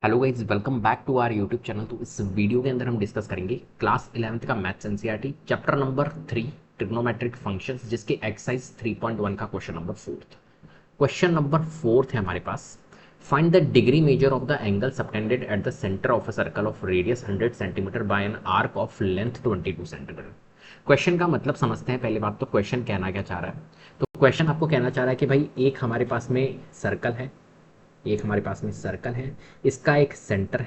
Hello guys, welcome back to our YouTube channel. तो इस video के अंदर हम डिस्कस करेंगे क्लास 11th का maths NCERT chapter number 3 trigonometric functions, जिसके एक्सरसाइज 3.1 का क्वेश्चन नंबर 4। क्वेश्चन नंबर 4 है हमारे पास। Find the degree measure of the angle subtended at the centre of a circle of radius 100 centimetre by an arc of length 22 centimetre. Question का मतलब समझते हैं। पहली बात तो क्वेश्चन कहना क्या चाह रहा है। तो क्वेश्चन आपको कहना चाह रहा है कि भाई एक हमारे पास में सर्कल है, इसका एक सेंटर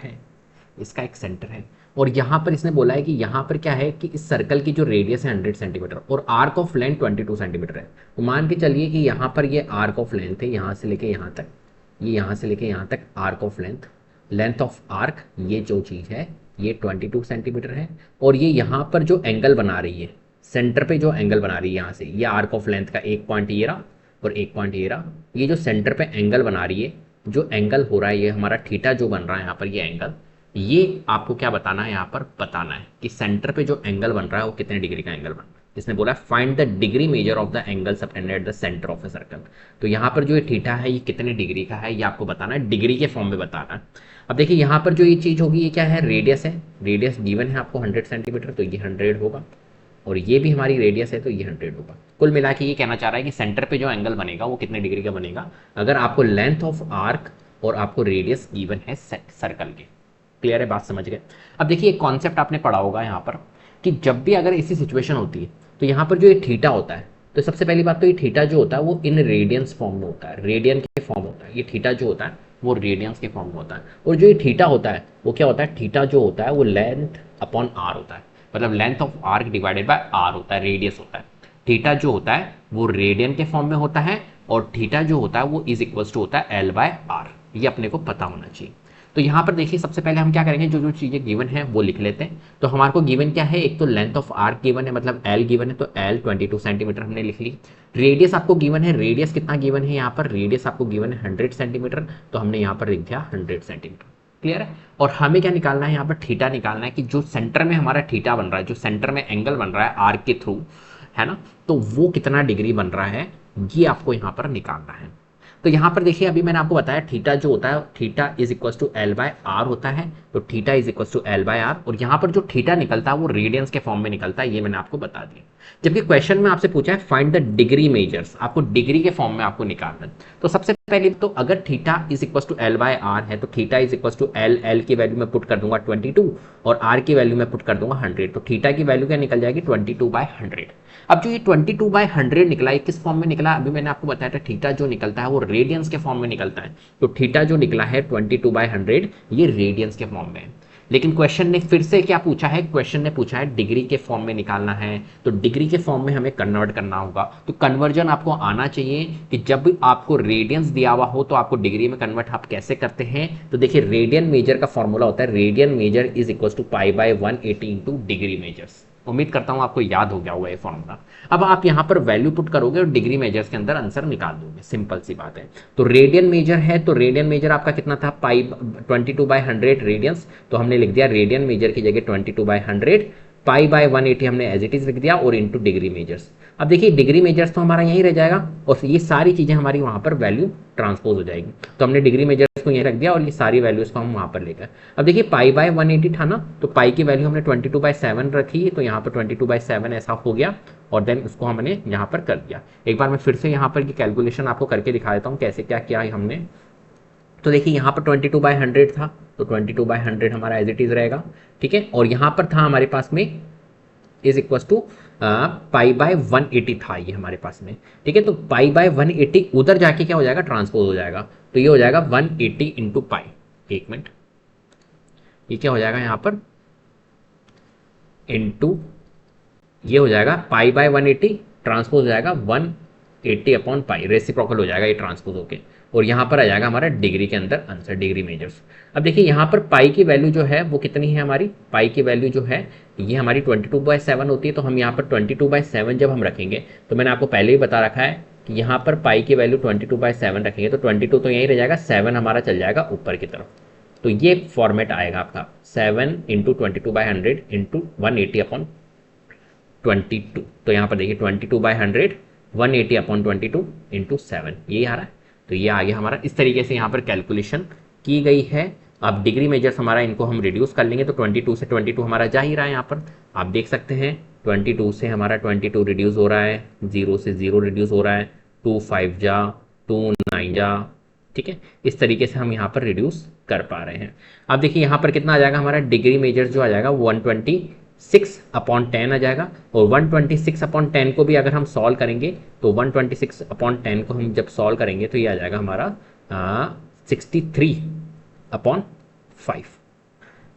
है, और यहाँ पर इसने बोला है कि यहाँ पर क्या है कि इस सर्कल की जो रेडियस है 100 सेंटीमीटर और आर्क ऑफ लेंथ 22 सेंटीमीटर है। तो मान के चलिए कि यहाँ पर ये आर्क ऑफ लेंथ है, यहाँ से लेके यहाँ तक, ये यहाँ से लेके यहाँ तक arc of length of arc, ये जो चीज़ है ये 22 सेंटीमीटर है। और ये यहाँ पर जो एंगल बना रही है, सेंटर पे जो एंगल बना रही है यहाँ से, ये आर्क ऑफ लेंथ का एक पॉइंट ये रहा और एक पॉइंट ये रहा। ये जो सेंटर पे एंगल बना रही है, जो एंगल हो रहा है ये हमारा थीटा जो बन रहा है यहाँ पर, ये एंगल, ये आपको क्या बताना है, यहाँ पर बताना है कि सेंटर पे जो एंगल बन रहा है वो कितने डिग्री का एंगल बन रहा है। इसने बोला find the degree measure of the angle subtended at the centre of a circle. तो यहाँ पर जो ये थीटा है ये कितने डिग्री का है, ये आपको बताना है, डिग्री के फॉर्म में बताना है। अब देखिए यहाँ पर जो ये चीज़ होगी ये क्या है, रेडियस है। रेडियस गिवन है आपको 100 सेंटीमीटर, तो ये 100 होगा। और ये भी हमारी रेडियस है तो ये 100 होगा। कुल मिला के ये कहना चाह रहा है कि सेंटर पे जो एंगल बनेगा वो कितने डिग्री का बनेगा, अगर आपको लेंथ ऑफ आर्क और आपको रेडियस गिवन है सर्कल के। क्लियर है, बात समझ गए। अब देखिए एक कॉन्सेप्ट आपने पढ़ा होगा यहाँ पर कि जब भी अगर ऐसी सिचुएशन होती है तो यहाँ पर जो ये थीटा होता है, तो सबसे पहली बात तो ये थीटा जो होता है वो इन रेडियंस फॉर्म में होता है, रेडियन के फॉर्म होता है। ये थीटा जो होता है वो रेडियंस के फॉर्म में होता है। और जो ये थीटा होता है वो क्या होता है, थीटा जो होता है वो लेंथ अपॉन आर होता है, मतलब length of arc divided by R होता है, रेडियस होता है। थीटा जो होता है वो रेडियन के फॉर्म में होता है और थीटा जो होता है वो इज इक्वल्स टू होता है एल बाय आर। ये अपने को पता होना चाहिए। तो यहाँ पर देखिए सबसे पहले हम क्या करेंगे, जो जो चीज़ें गिवन है वो लिख लेते हैं। तो हमारे को गिवन क्या है, एक तो लेंथ ऑफ आर्क गिवन है, मतलब एल गिवन है, तो एल 22 सेंटीमीटर हमने लिख ली। रेडियस आपको गिवन है, रेडियस कितना गिवन है यहाँ पर, रेडियस आपको गिवन है 100 सेंटीमीटर, तो हमने यहाँ पर लिख दिया 100 सेंटीमीटर। क्लियर है। और हमें क्या निकालना है, यहाँ पर थीटा निकालना है कि जो सेंटर में हमारा थीटा बन रहा है, जो सेंटर में एंगल बन रहा है आर्क के थ्रू, है ना, तो वो कितना डिग्री बन रहा है, ये आपको यहाँ पर निकालना है। तो यहाँ पर देखिए अभी मैंने आपको बताया थीटा जो होता है, theta is equal to L by R होता है। तो theta is equal to L by R, और यहाँ पर जो थीटा निकलता है वो रेडियंस के फॉर्म में निकलता है, ये मैंने आपको बता दिया। जबकि क्वेश्चन में आपसे पूछा है फाइंड द डिग्री मेजर्स, आपको डिग्री के फॉर्म में आपको निकालना है। तो सबसे पहले तो अगर theta is equal to L by R है तो theta is equal to L, L की वैल्यू में पुट कर दूंगा 22 और आर की वैल्यू में पुट कर दूंगा 100। तो थीटा की वैल्यू क्या निकल जाएगी, 22/100। अब जो ये 22/100 निकला, ये किस फॉर्म में निकला, अभी मैंने आपको बताया था थीटा जो निकलता है वो रेडियंस के फॉर्म में निकलता है। तो थीटा जो निकला है 22/100 ये रेडियंस के फॉर्म में है। लेकिन क्वेश्चन ने फिर से क्या पूछा है, क्वेश्चन ने पूछा है डिग्री के फॉर्म में निकालना है। तो डिग्री के फॉर्म में हमें कन्वर्ट करना होगा। तो कन्वर्जन आपको आना चाहिए कि जब आपको रेडियंस दिया हुआ हो तो आपको डिग्री में कन्वर्ट आप कैसे करते हैं। तो देखिए रेडियन मेजर का फॉर्मूला होता है, radian measure is equal to π/180 into degree measures. उम्मीद करता हूं आपको याद हो गया होगा ये फॉर्मूला। अब आप यहां पर वैल्यू पुट करोगे और डिग्री मेजर्स के अंदर आंसर निकाल दोगे, सिंपल सी बात है। तो रेडियन मेजर है, तो रेडियन मेजर आपका कितना था, 22/100 रेडियंस। तो हमने लिख दिया रेडियन मेजर की जगह 22/100, π/180 हमने एज इट इज लिख दिया और इनटू डिग्री मेजर्स। अब देखिए डिग्री मेजर्स तो हमारा यहीं रह जाएगा और ये सारी चीजें हमारी वहां पर वैल्यू ट्रांसपोज हो जाएगी। तो हमने डिग्री मेजर्स को यहीं रख दिया और ये सारी वैल्यूज को हम वहां पर लेकर, अब देखिए π/180 था ना, तो पाई की वैल्यू हमने 22/7 रखी, तो यहाँ पर 22/7 ऐसा हो गया और देन उसको हमने यहाँ पर कर दिया। एक बार मैं फिर से यहाँ पर की कैलकुलेशन आपको करके दिखा देता हूँ कैसे क्या किया है हमने। तो देखिए यहाँ पर 22/100 था, तो 22/100 हमारा एज इट इज रहेगा, ठीक है। और यहाँ पर था हमारे पास में इज इक्वल टू π/180 था ये हमारे पास में, ठीक है। तो π/180 उधर जाके क्या हो जाएगा, ट्रांसपोज हो जाएगा। तो ये हो जाएगा 180 इंटू पाई, एक मिनट, ये क्या हो जाएगा यहाँ पर इंटू, ये हो जाएगा π/180 ट्रांसपोज हो जाएगा 180/पाई, रेसिप्रोकल हो जाएगा ये ट्रांसपोज होके, और यहाँ पर आ जाएगा हमारा डिग्री के अंदर आंसर, डिग्री मेजर्स। अब देखिए यहाँ पर पाई की वैल्यू जो है वो कितनी है हमारी, पाई की वैल्यू जो है ये हमारी 22/7 होती है। तो हम यहाँ पर 22/7 जब हम रखेंगे, तो मैंने आपको पहले ही बता रखा है कि यहाँ पर पाई की वैल्यू 22/7 रखेंगे तो 22 तो यहीं रह जाएगा, 7 हमारा चल जाएगा ऊपर की तरफ। तो ये फॉर्मेट आएगा आपका 7 इंटू 22/100 इंटू 180/22। तो यहाँ पर देखिए 22/100 180/22 इंटू 7, यही आ रहा है। तो ये आ गया हमारा, इस तरीके से यहाँ पर कैलकुलेशन की गई है अब डिग्री मेजर्स हमारा इनको हम रिड्यूस कर लेंगे तो 22 से 22 हमारा जा ही रहा है। यहाँ पर आप देख सकते हैं 22 से हमारा 22 रिड्यूस हो रहा है, 0 से 0 रिड्यूस हो रहा है, 2 5 जा, 2 9 जा, ठीक है। इस तरीके से हम यहाँ पर रिड्यूस कर पा रहे हैं। अब देखिए यहाँ पर कितना आ जाएगा हमारा डिग्री मेजर्स जो आ जाएगा 126/10 आ जाएगा। और 126/10 को भी अगर हम सॉल्व करेंगे तो 126/10 को हम जब सॉल्व करेंगे तो ये आ जाएगा हमारा 63/5।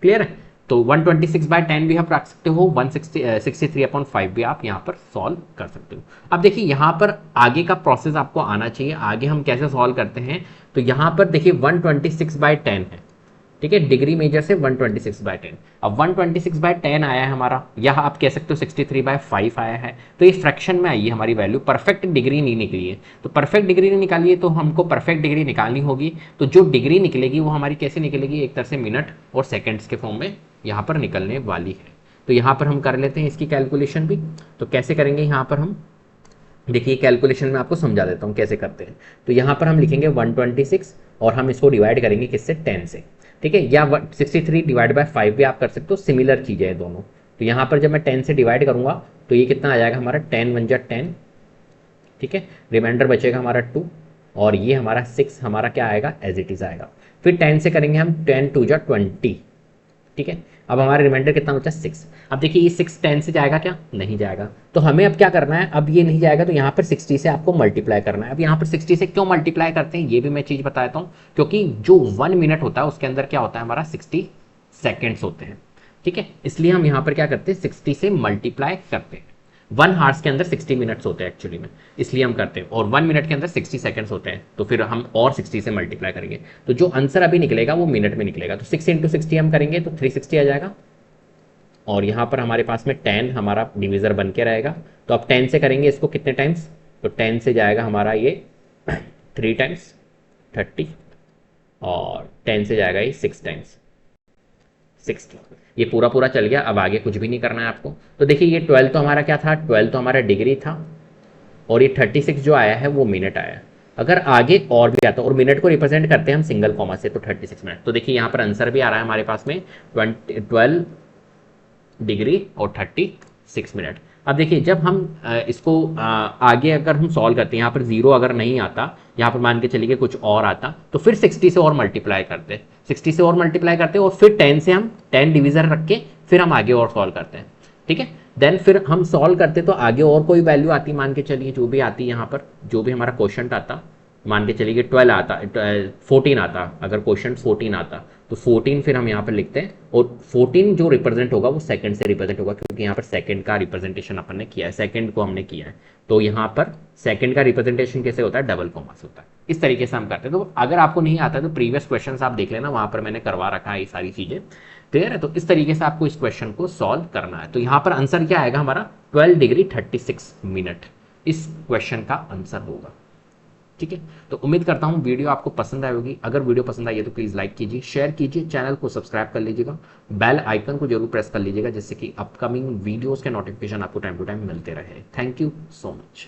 क्लियर है? तो 126/10 भी आप रख सकते हो, 63/5 भी आप यहाँ पर सॉल्व कर सकते हो। अब देखिए यहाँ पर आगे का प्रोसेस आपको आना चाहिए। आगे हम कैसे सॉल्व करते हैं, तो यहाँ पर देखिए 126/10 है, ठीक है, डिग्री मेजर से 126/10। अब 126/10 आया है हमारा, यहाँ आप कह सकते हो 63/5 आया है, तो ये फ्रैक्शन में आई है हमारी वैल्यू, परफेक्ट डिग्री नहीं निकली है। तो परफेक्ट डिग्री नहीं निकाली है तो हमको परफेक्ट डिग्री निकालनी होगी। तो जो डिग्री निकलेगी वो हमारी कैसे निकलेगी, एक तरह से मिनट और सेकेंड्स के फॉर्म में यहाँ पर निकलने वाली है। तो यहाँ पर हम कर लेते हैं इसकी कैलकुलेशन भी। तो कैसे करेंगे यहाँ पर हम, देखिए कैलकुलेशन में आपको समझा देता हूँ कैसे करते हैं। तो यहाँ पर हम लिखेंगे 126 और हम इसको डिवाइड करेंगे किससे, 10 से, ठीक है, या 63/5 भी आप कर सकते हो, सिमिलर चीज़ें हैं दोनों। तो यहाँ पर जब मैं 10 से डिवाइड करूँगा तो ये कितना आ जाएगा हमारा 10 1 जा 10, ठीक है, रिमाइंडर बचेगा हमारा 2 और ये हमारा 6 हमारा क्या आएगा, एज इट इज़ आएगा। फिर 10 से करेंगे हम 10 2 जा 20, ठीक है। अब हमारा रिमाइंडर कितना बचा, 6। अब देखिए ये 6 10 से जाएगा क्या, नहीं जाएगा। तो हमें अब क्या करना है, अब ये नहीं जाएगा तो यहाँ पर 60 से आपको मल्टीप्लाई करना है। अब यहाँ पर 60 से क्यों मल्टीप्लाई करते हैं ये भी मैं चीज़ बताता हूँ, क्योंकि जो 1 मिनट होता है उसके अंदर क्या होता है हमारा 60 सेकेंड्स होते हैं, ठीक है। इसलिए हम यहाँ पर क्या करते हैं 60 से मल्टीप्लाई करते हैं। 1 हार्स के अंदर 60 मिनट्स होते हैं एक्चुअली में, इसलिए हम करते हैं, और 1 मिनट के अंदर 60 सेकंड्स होते हैं, तो फिर हम और 60 से मल्टीप्लाई करेंगे। तो जो आंसर अभी निकलेगा वो मिनट में निकलेगा। तो 6 × 60 हम करेंगे तो 360 आ जाएगा, और यहाँ पर हमारे पास में 10 हमारा डिविजर बन के रहेगा। तो अब 10 से करेंगे इसको कितने टाइम्स, तो 10 से जाएगा हमारा ये 3 टाइम्स 30, और 10 से जाएगा ये 6 टाइम्स 60। ये पूरा पूरा चल गया। अब आगे कुछ भी नहीं करना है आपको। तो देखिए ये 12 तो हमारा क्या था, 12 तो हमारा डिग्री था, और ये 36 जो आया है वो मिनट आया। अगर आगे और भी आता, और मिनट को रिप्रेजेंट करते हैं हम सिंगल कॉमा से, तो 36 मिनट। तो देखिए यहाँ पर आंसर भी आ रहा है हमारे पास में 12 डिग्री और 36 मिनट। अब देखिए जब हम इसको आगे अगर हम सॉल्व करते हैं, यहाँ पर 0 अगर नहीं आता, यहाँ पर मान के चलिए कुछ और आता, तो फिर 60 से और मल्टीप्लाई करते हैं, 60 से और मल्टीप्लाई करते हैं, और फिर 10 से हम 10 डिविजन रख के फिर हम आगे और सॉल्व करते हैं, ठीक है। देन फिर हम सॉल्व करते तो आगे और कोई वैल्यू आती, मान के चलिए जो भी आती, यहाँ पर जो भी हमारा क्वेश्चन आता, मान के चलिए 12 आता, 14 आता, अगर क्वेश्चन 14 आता तो 14 फिर हम यहाँ पर लिखते हैं, और 14 जो रिप्रेजेंट होगा वो सेकंड से रिप्रेजेंट होगा, क्योंकि यहाँ पर सेकंड का रिप्रेजेंटेशन अपन ने किया है, सेकंड को हमने किया है। तो यहाँ पर सेकंड का रिप्रेजेंटेशन कैसे होता है, डबल कॉमा से होता है। इस तरीके से हम करते हैं। तो अगर आपको नहीं आता तो प्रीवियस क्वेश्चन आप देख लेना, वहाँ पर मैंने करवा रखा है ये सारी चीज़ें, क्लियर है। तो इस तरीके से आपको इस क्वेश्चन को सॉल्व करना है। तो यहाँ पर आंसर क्या आएगा हमारा 12 डिग्री 36 मिनट, इस क्वेश्चन का आंसर होगा, ठीक है। तो उम्मीद करता हूँ वीडियो आपको पसंद आई होगी। अगर वीडियो पसंद आई है तो प्लीज़ लाइक कीजिए, शेयर कीजिए, चैनल को सब्सक्राइब कर लीजिएगा, बेल आइकन को जरूर प्रेस कर लीजिएगा, जिससे कि अपकमिंग वीडियोस के नोटिफिकेशन आपको टाइम टू टाइम मिलते रहे। Thank you so much.